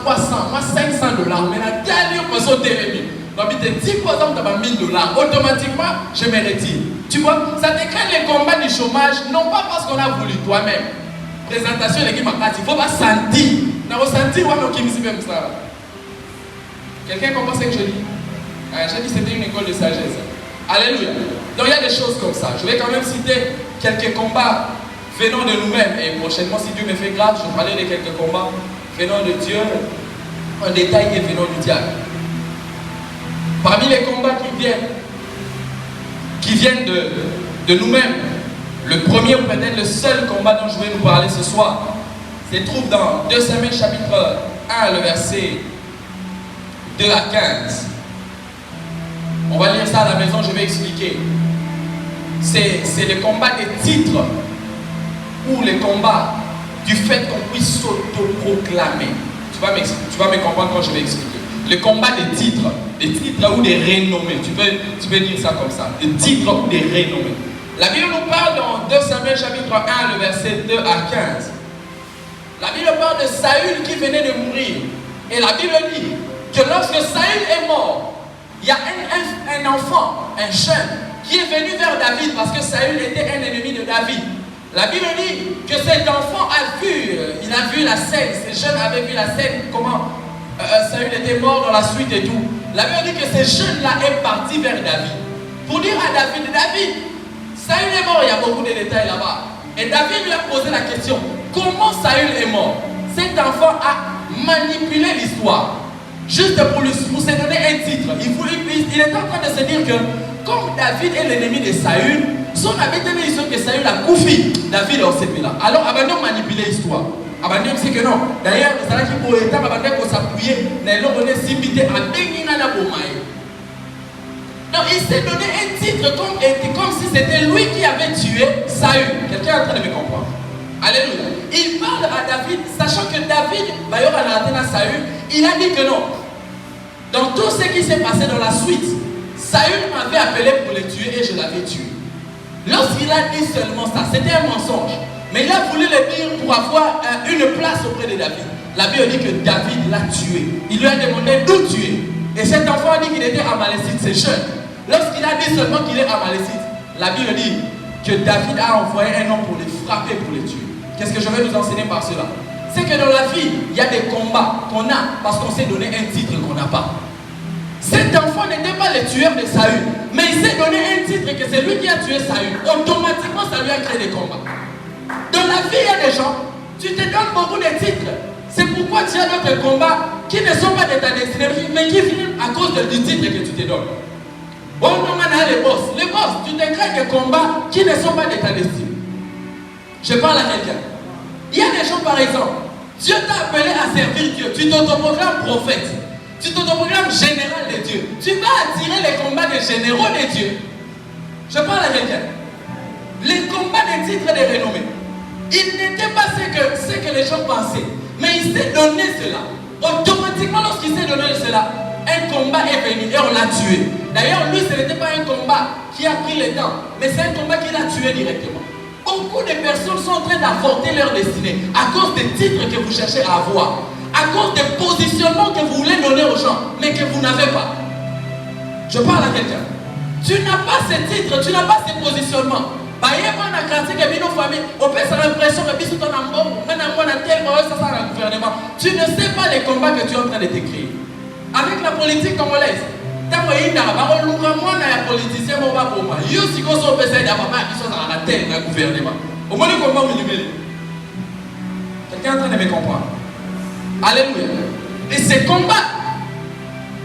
300, moi 500 dollars, mais la dernière personne est donc, 10% de 1000 dollars, automatiquement, je me retire. Tu vois, ça décrète les combats du chômage, non pas parce qu'on a voulu toi-même. Présentation, l'équipe m'a dit, il faut pas sentir. On a ressenti, même ça. Quelqu'un comprend ce que je dis? J'ai dit que c'était une école de sagesse. Alléluia. Donc, il y a des choses comme ça. Je vais quand même citer quelques combats venant de nous-mêmes. Et prochainement, si Dieu me fait grâce, je vais parler de quelques combats venant de Dieu, en détail et venant du diable. Parmi les combats qui viennent de nous-mêmes, le premier ou peut-être le seul combat dont je vais nous parler ce soir se trouve dans 2 Samuel chapitre 1, le verset 2 à 15. On va lire ça à la maison, je vais expliquer. C'est le combat des titres ou le combat du fait qu'on puisse s'autoproclamer. Tu vas me comprendre quand je vais expliquer. Le combat des titres ou des renommées. Tu peux dire ça comme ça. Des titres ou des renommées. La Bible nous parle dans 2 Samuel chapitre 1, le verset 2 à 15. La Bible parle de Saül qui venait de mourir. Et la Bible dit que lorsque Saül est mort, il y a un enfant, un jeune, qui est venu vers David parce que Saül était un ennemi de David. La Bible dit que cet enfant il a vu la scène, ce jeune avait vu la scène, comment Saül était mort dans la suite et tout. La Bible dit que ce jeune-là est parti vers David pour dire à David, Saül est mort, il y a beaucoup de détails là-bas. Et David lui a posé la question, comment Saül est mort? Cet enfant a manipulé l'histoire, juste pour se donner un titre. Il est en train de se dire que, comme David est l'ennemi de Saül, son habitude est que Saül a couffé David dans ce pays-là. Alors, abandon manipuler l'histoire. Abandon c'est que non. D'ailleurs, c'est là qu'il faut s'appuyer, mais là, on est simité à Benina Bomaï. Donc, il s'est donné un titre comme si c'était lui qui avait tué Saül. Quelqu'un est en train de me comprendre. Alléluia. Il parle à David, sachant que David, Saül, il a dit que non. Dans tout ce qui s'est passé dans la suite, Saül m'avait appelé pour le tuer et je l'avais tué. Lorsqu'il a dit seulement ça, c'était un mensonge. Mais il a voulu le dire pour avoir une place auprès de David. La Bible dit que David l'a tué. Il lui a demandé d'où tuer. Et cet enfant a dit qu'il était amalécite, c'est jeune. Lorsqu'il a dit seulement qu'il est amalécite, la Bible dit que David a envoyé un homme pour les frapper, pour les tuer. Qu'est-ce que je vais nous enseigner par cela? C'est que dans la vie, il y a des combats qu'on a parce qu'on s'est donné un titre qu'on n'a pas. Cet enfant n'était pas le tueur de Saül, mais il s'est donné un titre que c'est lui qui a tué Saül. Automatiquement, ça lui a créé des combats. Dans la vie, il y a des gens, tu te donnes beaucoup de titres. C'est pourquoi tu as d'autres combats qui ne sont pas de ta destinée, mais qui finissent à cause du titre que tu te donnes. On a les boss. Les boss, tu te crées des combats qui ne sont pas de ta destinée. Je parle à quelqu'un. Il y a des gens, par exemple, Dieu t'a appelé à servir Dieu. Tu t'autoproclames prophète. Tu t'autoproclames général de Dieu. Tu vas attirer les combats des généraux de Dieu. Je parle à quelqu'un. Les combats des titres et des renommées. Il n'était pas ce que les gens pensaient. Mais il s'est donné cela. Automatiquement, lorsqu'il s'est donné cela, un combat est venu et on l'a tué. D'ailleurs, lui, ce n'était pas un combat qui a pris le temps, mais c'est un combat qu'il a tué directement. Beaucoup de personnes sont en train d'avorter leur destinée à cause des titres que vous cherchez à avoir, à cause des positionnements que vous voulez donner aux gens, mais que vous n'avez pas. Je parle à quelqu'un. Tu n'as pas ces titres, tu n'as pas ces positionnements. Tu ne sais pas les combats que tu es en train de t'écrire. Avec la politique congolaise, quelqu'un est en train de me comprendre. Alléluia. Et ce combat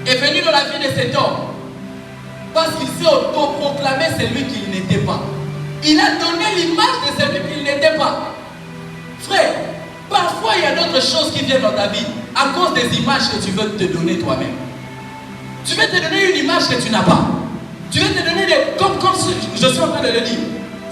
est venu dans la vie de cet homme parce qu'il s'est autoproclamé celui qu'il n'était pas. Il a donné l'image de celui qu'il n'était pas. Frère, parfois il y a d'autres choses qui viennent dans ta vie à cause des images que tu veux te donner toi-même. Tu veux te donner une image que tu n'as pas. Tu veux te donner comme je suis en train de le dire.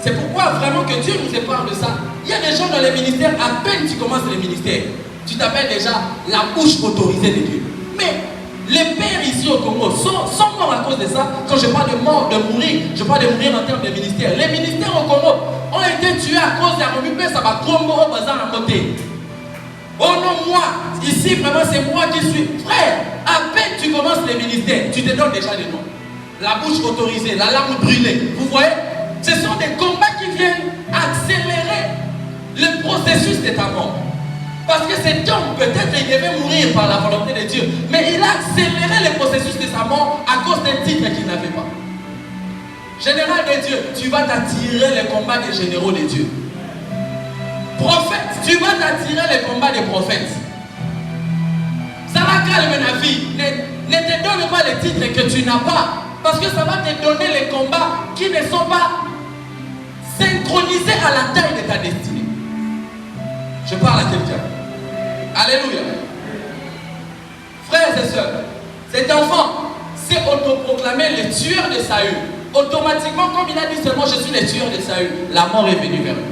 C'est pourquoi vraiment que Dieu nous épargne de ça. Il y a des gens dans les ministères, à peine tu commences les ministères, tu t'appelles déjà la bouche autorisée de Dieu. Mais les pères ici au Congo sont morts à cause de ça. Quand je parle de mort, de mourir, je parle de mourir en termes de ministère. Les ministères au Congo, ont été tués à cause de la République, ça va combo au bazar à côté. Oh non, moi, ici vraiment c'est moi qui suis. Frère, à peine tu commences les ministères, tu te donnes déjà des noms. La bouche autorisée, la larme brûlée. Vous voyez, ce sont des combats qui viennent accélérer le processus de ta mort. Parce que cet homme, peut-être il devait mourir par la volonté de Dieu, mais il a accéléré le processus de sa mort à cause d'un titre qu'il n'avait pas. Général de Dieu, tu vas t'attirer les combats des généraux de Dieu. Prophète, tu vas t'attirer les combats des prophètes. Ça va calmer la vie. Ne te donne pas les titres que tu n'as pas. Parce que ça va te donner les combats qui ne sont pas synchronisés à la taille de ta destinée. Je parle à quelqu'un. Alléluia. Frères et sœurs, cet enfant s'est autoproclamé le tueur de Saül. Automatiquement, comme il a dit seulement je suis le tueur de Saül, la mort est venue vers lui.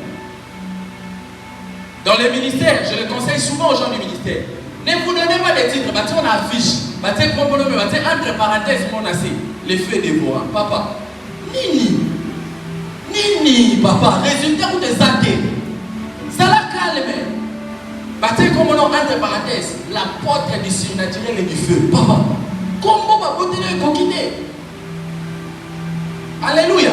Dans les ministères, je le conseille souvent aux gens du ministère. Ne vous donnez pas des titres, on affiche, entre parenthèses, mon assez, les feux dévorants. Papa, Nini, papa, résultat ou des athées. Ça la calme. Comme on entre parenthèses, l'apôtre du surnaturel et du feu. Papa, comment va vous tenir coquiner? Alléluia.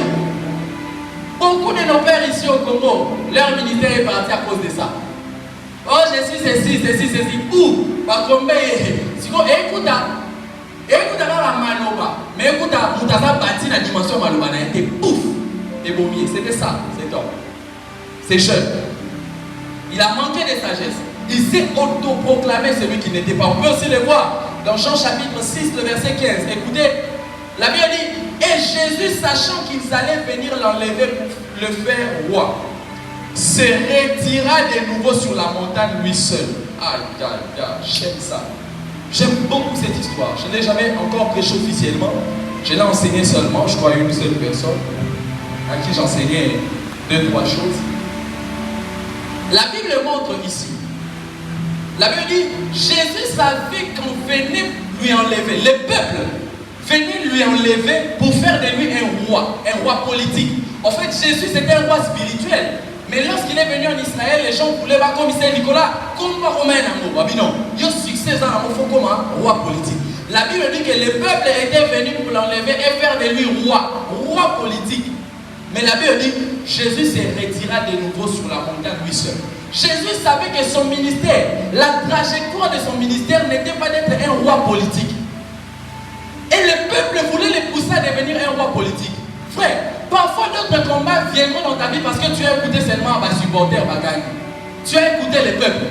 Beaucoup de nos pères ici au Congo, leur ministère est parti à cause de ça. Oh, je suis ceci. Où? Écoute, la maloba. Mais écoute, Moutaza bâti la dimension maloba. Il a été pouf. Et boumier. C'était ça, cet homme. C'est jeune. Il a manqué de sagesse. Il s'est autoproclamé celui qui n'était pas. On peut aussi le voir dans Jean chapitre 6, le verset 15. Écoutez, la Bible dit, et Jésus, sachant qu'ils allaient venir l'enlever pour le faire roi, se retira de nouveau sur la montagne lui seul. Aïe, j'aime ça. J'aime beaucoup cette histoire. Je ne l'ai jamais encore prêché officiellement. Je l'ai enseigné seulement, je crois, à une seule personne à qui j'enseignais 2-3 choses. La Bible montre ici. La Bible dit, Jésus savait qu'on venait lui enlever. Le peuple venait lui enlever pour faire de lui un roi politique. En fait, Jésus c'était un roi spirituel. Mais lorsqu'il est venu en Israël, les gens voulaient pas comme c'est Nicolas, comme pas Romain Amour. Non, il y a succès dans l'amour, faut comme un roi politique. La Bible dit que le peuple était venu pour l'enlever et faire de lui roi politique. Mais la Bible dit, Jésus se retira de nouveau sur la montagne lui seul. Jésus savait que son ministère, la trajectoire de son ministère n'était pas d'être un roi politique. Et le peuple voulait le pousser à devenir un roi politique. Frère, parfois d'autres combats viendront dans ta vie parce que tu as écouté seulement ma supporter, ma gang. Tu as écouté le peuple.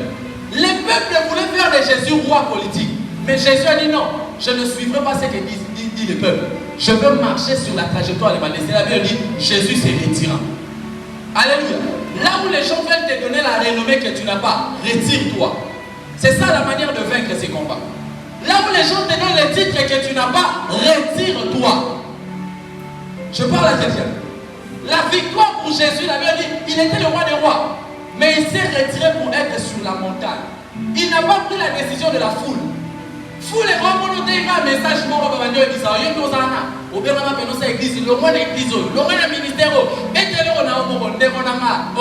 Le peuple voulait faire de Jésus roi politique. Mais Jésus a dit non, je ne suivrai pas ce que dit le peuple. Je veux marcher sur la trajectoire de ma destinée. La Bible dit, Jésus se retira. Alléluia. Là où les gens veulent te donner la renommée que tu n'as pas, retire-toi. C'est ça la manière de vaincre ces combats. Là où les gens te donnent les titres que tu n'as pas, retire-toi. Je parle à quelqu'un. La victoire pour Jésus, la Bible dit, il était le roi des rois. Mais il s'est retiré pour être sur la montagne. Il n'a pas pris la décision de la foule. Foule est vraiment un message mort au Bavando et Bizarre. Il y a deux ans. Au Bérama Penosa église, le roi de l'église, le roi de ministère, et que l'on a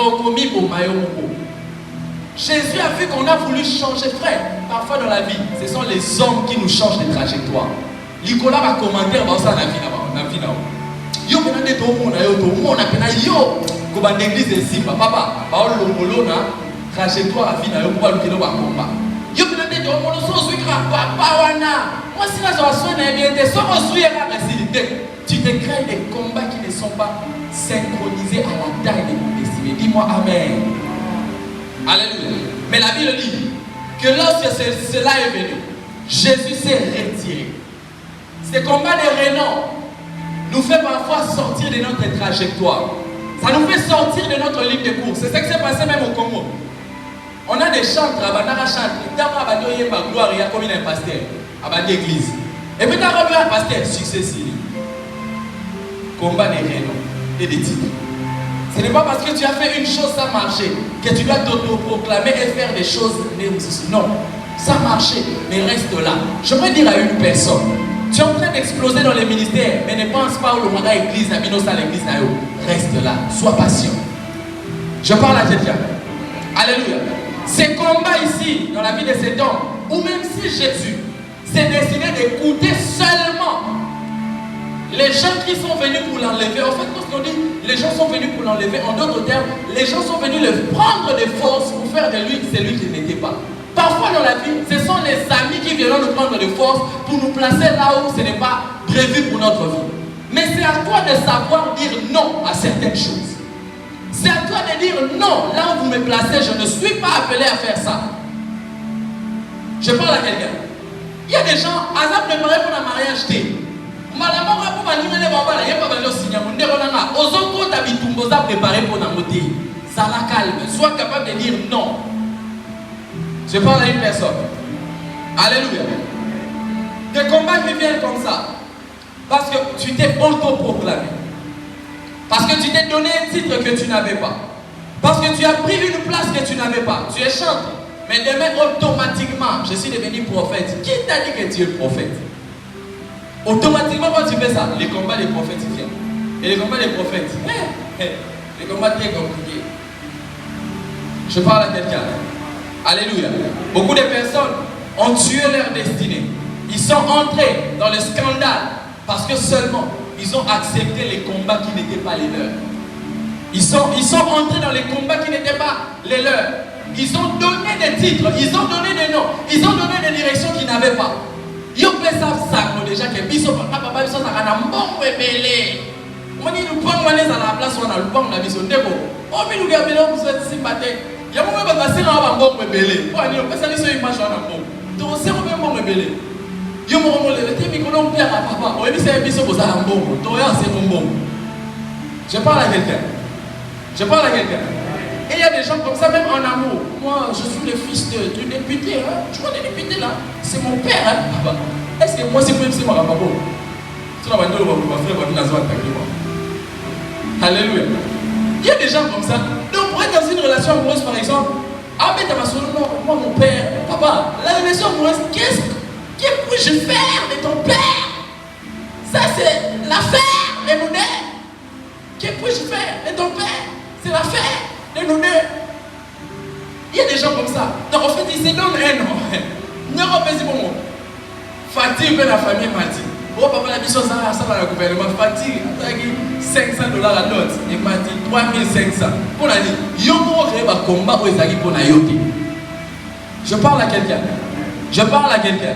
au commis pour Mayo. Jésus a vu qu'on a voulu changer, frère. Parfois dans la vie, ce sont les hommes qui nous changent de trajectoire. Nicolas va commenter dans sa vie là-bas. Yo penande to mona yo to mona pena yo ko ba l'église de Simba papa ba o longolo na trajectoire vie na yo ko ba lukelo ba komba yo penande to mona so suikra papa wana moi si la joie na bien te so ko suikra facilité tu te crées des combats qui ne sont pas synchronisés à la taille de ton destinée. Dis-moi amen. Alléluia. Mais la Bible dit que lorsque cela est venu, Jésus s'est retiré. Ces combats de renom nous fait parfois sortir de notre trajectoire. Ça nous fait sortir de notre ligne de course. C'est ce qui s'est passé même au Congo. On a des chantres, Abandara chante, Dama Abandoye ma gloire, il y a comme un pasteur, Abandé église. Et puis Dama un pasteur, succès Siri. Combat des renom et des titres. Ce n'est pas parce que tu as fait une chose, ça marché, que tu dois t'auto-proclamer et faire des choses. Non, ça marché, mais reste là. Je veux dire à une personne, tu es en train d'exploser dans les ministères, mais ne pense pas au mandat église, à l'église, reste là, sois patient. Je parle à quelqu'un. Alléluia. Ces combats ici, dans la vie de cet homme, ou même si Jésus s'est décidé d'écouter seulement les gens qui sont venus pour l'enlever. En fait, lorsqu'on dit les gens sont venus pour l'enlever, en d'autres termes, les gens sont venus le prendre de force pour faire de lui celui qu'il n'était pas. Parfois dans la vie, ce sont les amis qui viennent nous prendre de force pour nous placer là où ce n'est pas prévu pour notre vie. Mais c'est à toi de savoir dire non à certaines choses. C'est à toi de dire non, là où vous me placez, je ne suis pas appelé à faire ça. Je parle à quelqu'un. Il y a des gens, hasard préparé pour un mariage thé. Madame, pour ma ligne, il y a pas de signer. Aux autres, tu as préparé pour un moté. Ça la calme. Sois capable de dire non. Je parle à une personne. Alléluia. Des combats qui viennent comme ça. Parce que tu t'es autoproclamé. Parce que tu t'es donné un titre que tu n'avais pas. Parce que tu as pris une place que tu n'avais pas. Tu es chanteur. Mais demain, automatiquement, je suis devenu prophète. Qui t'a dit que tu es prophète? Automatiquement, quand tu fais ça, les combats des prophètes viennent. Et les combats des prophètes, les combats très compliqués. Je parle à quelqu'un. Alléluia. Beaucoup de personnes ont tué leur destinée. Ils sont entrés dans le scandale parce que seulement ils ont accepté les combats qui n'étaient pas les leurs. Ils sont entrés dans les combats qui n'étaient pas les leurs. Ils ont donné des titres, ils ont donné des noms, ils ont donné des directions qu'ils n'avaient pas. Ils ont fait ça déjà que biso papa biso ça kana mbongo ebele. On dit nous prendre à la place où on a le banc la biso ndeko. Oh mais nous gabelo vous êtes sympathique. Il y a moment où passer dans un mbongo ebele. Oh ni on peut ça biso image on a mbongo. Donc c'est un mbongo ebele. Yo mo le te mi kono pia à papa. Oh biso biso pour ça mbongo. To ya c'est mbongo. Je parle à quelqu'un. Je parle à quelqu'un. Et il y a des gens comme ça, même en amour. Moi, je suis le fils du député. Hein? Tu vois, le député là, c'est mon père. Hein, papa. Est-ce que moi, c'est moi, c'est mon papa? Tu vas me dire, alléluia. Il y a des gens comme ça. Donc, pour être dans une relation amoureuse, par exemple, ah, mais t'as ma soeur, non, moi, mon père, papa, la relation amoureuse, qu'est-ce que puis-je faire de ton père? Ça, c'est l'affaire de nous deux. Que puis-je faire de ton père? C'est l'affaire de nous deux. Il y a des gens comme ça. Donc en fait, ils se donnent un nom. Nous avons fait bon. Fatigue la famille m'a dit. Oh papa, la mission ça va le gouvernement. Fatigue, $500 la note. Il m'a dit 3500. Pour la dire, il y a un combat où ils arrivent pour la yoté. Je parle à quelqu'un. Je parle à quelqu'un.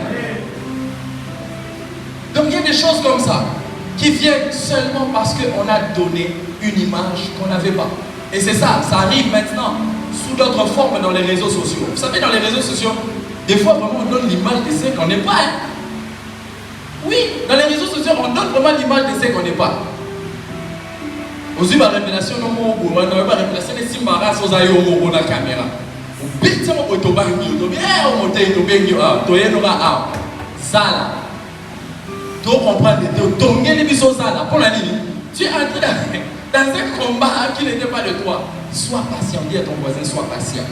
Donc il y a des choses comme ça qui viennent seulement parce qu'on a donné une image qu'on n'avait pas. Et c'est ça, ça arrive maintenant sous d'autres formes dans les réseaux sociaux. Vous savez, dans les réseaux sociaux, des fois vraiment on donne l'image de ce qu'on n'est pas. Hein? Oui, dans les réseaux sociaux, on donne vraiment l'image de ce qu'on n'est pas. Aux yeux de la révélation, on va remplacer les simbaras aux aïeux au la caméra. On bête ça au tobangi, on dit, on monte au tobangi, on a ça là. Tu comprends, tu les bisous ça là. Pour la ligne, tu es entré dans un combat qui n'était pas de toi. Sois patient, dis à ton voisin, sois patient.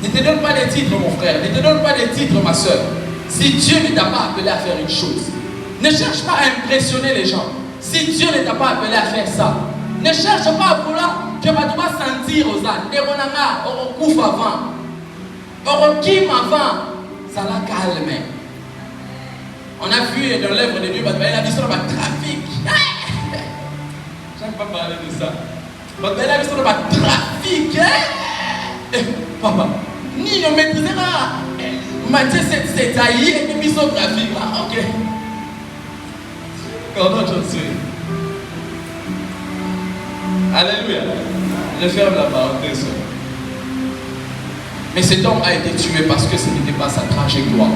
Ne te donne pas des titres, mon frère. Ne te donne pas des titres, ma soeur. Si Dieu ne t'a pas appelé à faire une chose, ne cherche pas à impressionner les gens. Si Dieu ne t'a pas appelé à faire ça, ne cherche pas à vouloir que tu vas sentir aux ânes. On couvre avant. On kim avant. Ça la calme. On a vu dans l'œuvre de Dieu, il a dit sur le trafic. Je ne vais pas parler de ça. Il a dit sur le trafic. Papa, ni on maîtrisera Matthieu 7 taillé et puis son trafic là. Ok. Quand je suis. Alléluia. Je ferme la parenthèse. Mais cet homme a été tué parce que ce n'était pas sa trajectoire.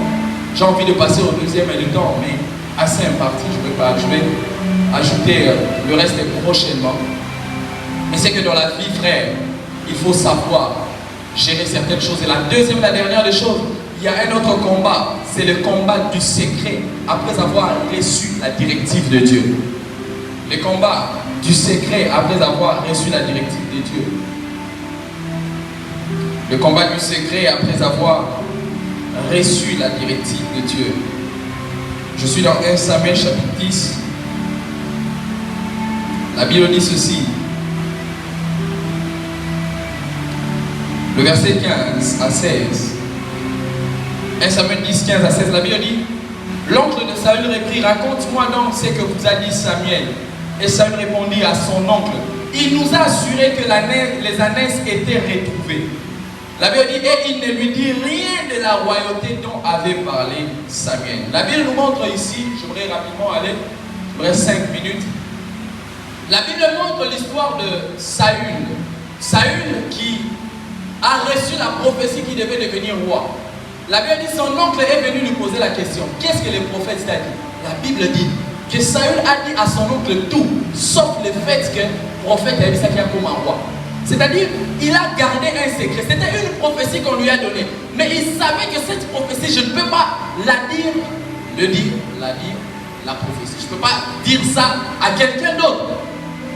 J'ai envie de passer au deuxième élément, mais assez imparti, je ne peux pas. Je vais ajouter le reste prochainement. Mais c'est que dans la vie, frère, il faut savoir gérer certaines choses. Et la deuxième, la dernière des choses, il y a un autre combat. C'est le combat du secret après avoir reçu la directive de Dieu. Le combat du secret après avoir reçu la directive de Dieu. Le combat du secret après avoir reçu la directive de Dieu. Je suis dans 1 Samuel chapitre 10. La Bible dit ceci. le verset 15 à 16. 1 Samuel 10, 15 à 16, la Bible dit: l'oncle de Saül reprit: raconte-moi donc ce que vous a dit Samuel. Et Saül répondit à son oncle: il nous a assuré que les ânesses étaient retrouvées. La Bible dit: et il ne lui dit rien de la royauté dont avait parlé Samuel. La Bible nous montre ici, j'aimerais rapidement aller, j'aimerais 5 minutes. La Bible montre l'histoire de Saül. Saül qui a reçu la prophétie qu'il devait devenir roi. La Bible dit: son oncle est venu lui poser la question. Qu'est-ce que le prophète t'a dit? La Bible dit que Saül a dit à son oncle tout, sauf le fait que le prophète a dit ça qui a comme un roi. C'est-à-dire, il a gardé un secret. C'était une prophétie qu'on lui a donnée. Mais il savait que cette prophétie, je ne peux pas la dire, la prophétie. Je ne peux pas dire ça à quelqu'un d'autre.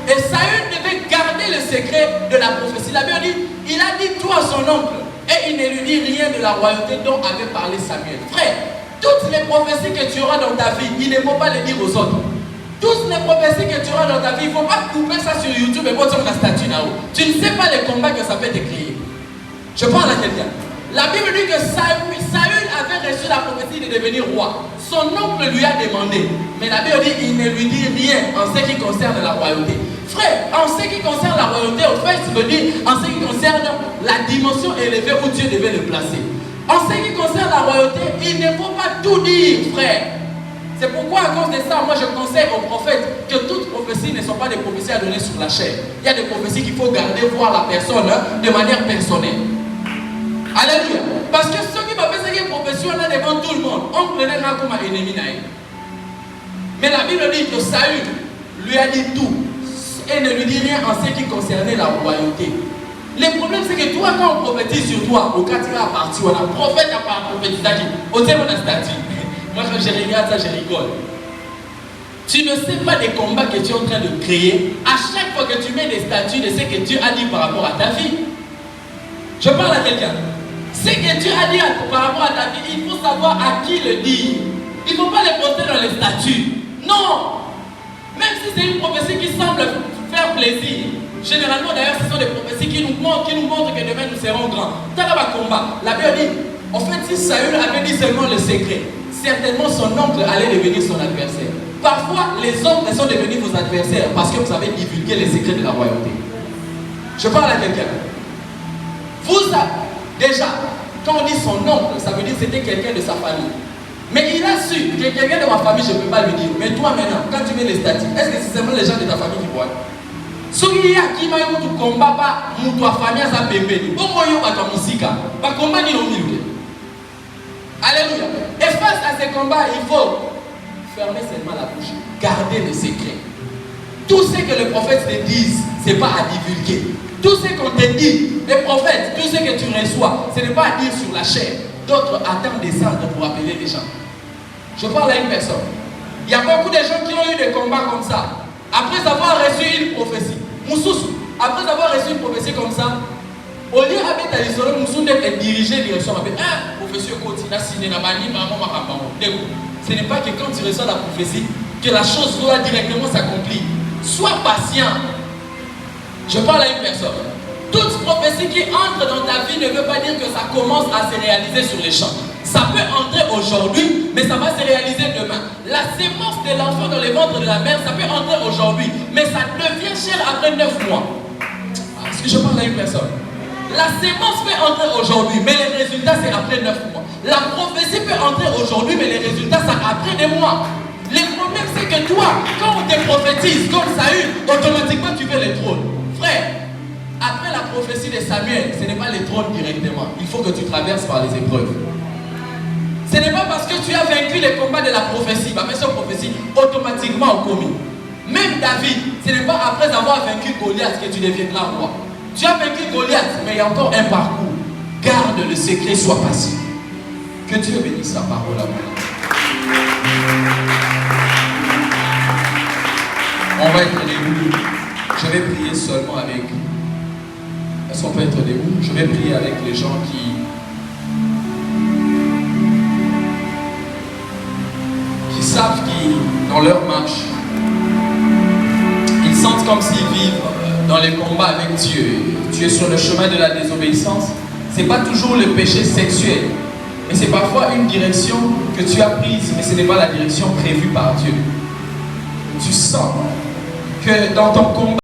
Et Saül devait garder le secret de la prophétie. La Bible dit, il a dit tout à son oncle. Et il ne lui dit rien de la royauté dont avait parlé Samuel. Frère, toutes les prophéties que tu auras dans ta vie, il ne faut pas les dire aux autres. Toutes les prophéties que tu auras dans ta vie, il ne faut pas couper ça sur YouTube et mettre la statue là-haut. Tu ne sais pas les combats que ça peut te créer. Je parle à quelqu'un. La Bible dit que Saül avait reçu la prophétie de devenir roi. Son oncle lui a demandé. Mais la Bible dit qu'il ne lui dit rien en ce qui concerne la royauté. Frère, en ce qui concerne la royauté, au fait, je veux dire, en ce qui concerne la dimension élevée où Dieu devait le placer. En ce qui concerne la royauté, il ne faut pas tout dire, frère. C'est pourquoi, à cause de ça, moi je conseille aux prophètes que toutes prophéties ne sont pas des prophéties à donner sur la chair. Il y a des prophéties qu'il faut garder, voir la personne de manière personnelle. Alléluia. Parce que ceux qui m'appellent ces prophéties là devant tout le monde, on prenait là comme un ennemi. Mais la Bible dit que Saül lui a dit tout et ne lui dit rien en ce qui concernait la royauté. Le problème c'est que toi, quand on prophétise sur toi, au cas où tu as parti, on a prophète à part prophétisé, au terme de la statue. Moi, quand je regarde ça, je rigole. Tu ne sais pas des combats que tu es en train de créer. À chaque fois que tu mets des statuts de ce que Dieu a dit par rapport à ta vie. Je parle à quelqu'un. Ce que Dieu a dit par rapport à ta vie, il faut savoir à qui le dire. Il ne faut pas les poster dans les statuts. Non. Même si c'est une prophétie qui semble faire plaisir. Généralement, d'ailleurs, ce sont des prophéties qui nous montrent que demain nous serons grands. Dans le combat, la Bible dit, en fait, si Saül avait dit seulement le secret, certainement son oncle allait devenir son adversaire. Parfois, les oncles sont devenus vos adversaires parce que vous avez divulgué les secrets de la royauté. Je parle à quelqu'un. Déjà, quand on dit son oncle, ça veut dire que c'était quelqu'un de sa famille. Mais il a su que quelqu'un de ma famille, je ne peux pas lui dire. Mais toi maintenant, quand tu mets les statuts, est-ce que c'est seulement les gens de ta famille qui voient? Ce qui y a qui m'a eu tout combat, pas ta famille, ça bébé. Au moins, il y a ta musique. Pas combat ni non milieu. Alléluia. Et face à ces combats, il faut fermer seulement la bouche, garder le secret. Tout ce que les prophètes te disent, ce n'est pas à divulguer. Tout ce qu'on te dit, les prophètes, tout ce que tu reçois, ce n'est pas à dire sur la chair. D'autres attendent des descendre pour appeler les gens. Je parle à une personne. Il y a beaucoup de gens qui ont eu des combats comme ça. Après avoir reçu une prophétie, après avoir reçu une prophétie comme ça, au lieu d'habiter à l'isole, Moussou est dirigé direction avec un professeur continue à signer la manie, maman, ce n'est pas que quand tu reçois la prophétie, que la chose doit directement s'accomplir. Sois patient. Je parle à une personne. Toute prophétie qui entre dans ta vie ne veut pas dire que ça commence à se réaliser sur les champs. Ça peut entrer aujourd'hui, mais ça va se réaliser demain. La sémence de l'enfant dans le ventre de la mère, ça peut entrer aujourd'hui, mais ça devient cher après 9 mois. Est-ce que je parle à une personne? La sémence peut entrer aujourd'hui, mais les résultats, c'est après 9 mois. La prophétie peut entrer aujourd'hui, mais les résultats, c'est après des mois. Le problème, c'est que toi, quand on te prophétise comme Saül, automatiquement, tu veux le trône. Frère, après la prophétie de Samuel, ce n'est pas le trône directement. Il faut que tu traverses par les épreuves. Ce n'est pas parce que tu as vaincu les combats de la prophétie, mais cette prophétie, automatiquement commis. Même David, ce n'est pas après avoir vaincu Goliath que tu deviendras roi. Tu as vaincu Goliath, mais il y a encore un parcours. Garde le secret, sois patient. Que Dieu bénisse sa parole à vous. On va être debout. Je vais prier seulement avec. Est-ce qu'on peut être debout? Je vais prier avec les gens qui savent qu'ils, dans leur marche, ils sentent comme s'ils vivent dans les combats avec Dieu. Tu es sur le chemin de la désobéissance. Ce n'est pas toujours le péché sexuel, mais c'est parfois une direction que tu as prise, mais ce n'est pas la direction prévue par Dieu. Tu sens que dans ton combat,